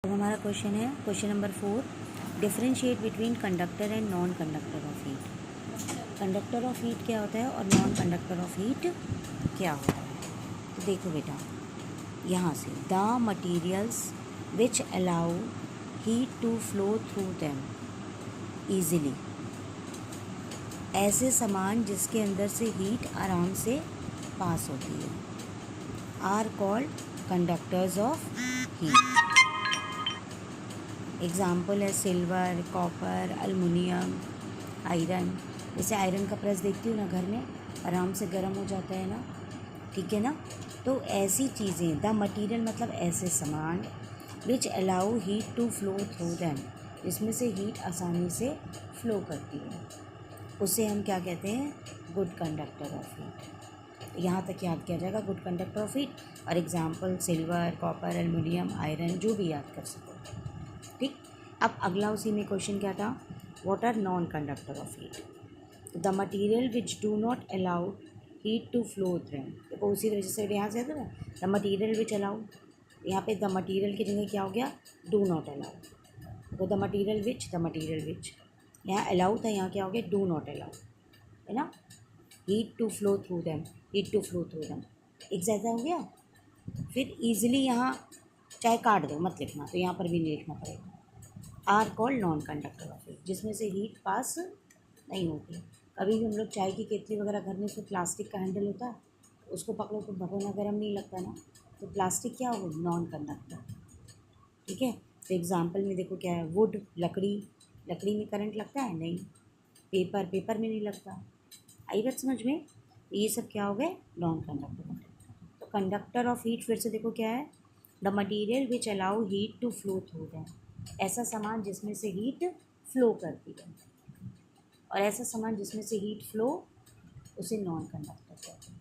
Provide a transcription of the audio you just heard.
अब हमारा क्वेश्चन है question number 4, differentiate between conductor and non conductor of heat. Conductor of heat क्या होता है और नॉन कंडक्टर ऑफ हीट क्या होता है। तो देखो बेटा, यहाँ से the materials which allow heat to flow through them easily, ऐसे सामान जिसके अंदर से हीट आराम से पास होती है, are called conductors of heat. Example है सिल्वर, कॉपर, अलमुनियम, आयरन। जैसे आयरन का प्रेस देखती हूँ ना घर में, आराम से गर्म हो जाता है ना, ठीक है ना। तो ऐसी चीज़ें, द मटीरियल मतलब ऐसे सामान, which allow heat to flow through them, जिसमें से हीट आसानी से फ्लो करती है, उसे हम क्या कहते हैं, गुड कंडक्टर ऑफ हीट। यहाँ तक याद किया जाएगा गुड कंडक्टर ऑफ हीट, और example silver, copper, aluminium, iron, जो भी याद कर सको, ठीक। अब अगला उसी में क्वेश्चन क्या था, what are non conductor of heat. The material which do not allow heat to flow through. देखो उसी वजह से यहाँ से आता ना, द मटीरियल विच अलाउ, यहाँ पे द मटीरियल की जगह क्या हो गया, डू नॉट अलाउ। तो द मटीरियल विच, यहाँ अलाउ था, यहाँ क्या हो गया, डू नॉट अलाउ, है ना। Heat to flow through them, heat to flow through them, एक ज़्यादा हो गया। फिर ईजिली यहाँ चाहे काट दो, मत लिखना, तो यहाँ पर भी नहीं लिखना पड़ेगा। Are called non conductor of heat, जिसमें से हीट पास नहीं होती। कभी भी हम लोग चाय की केतली वगैरह घर में, उसमें प्लास्टिक का हैंडल होता है, उसको पकड़ो तो भगोना गर्म नहीं लगता ना, तो प्लास्टिक क्या हो, नॉन कंडक्टर, ठीक है। तो एग्जाम्पल में देखो क्या है, वुड, लकड़ी, लकड़ी में करंट लगता है नहीं, पेपर, पेपर में नहीं लगता। आई बात समझ में, ये सब क्या हो गए, नॉन कंडक्टर। तो कंडक्टर ऑफ हीट फिर से देखो क्या है, the material which allow heat to flow through them, ऐसा सामान जिसमें से हीट फ्लो करती है, और ऐसा सामान जिसमें से हीट फ्लो, उसे नॉन कंडक्टर कहते हैं।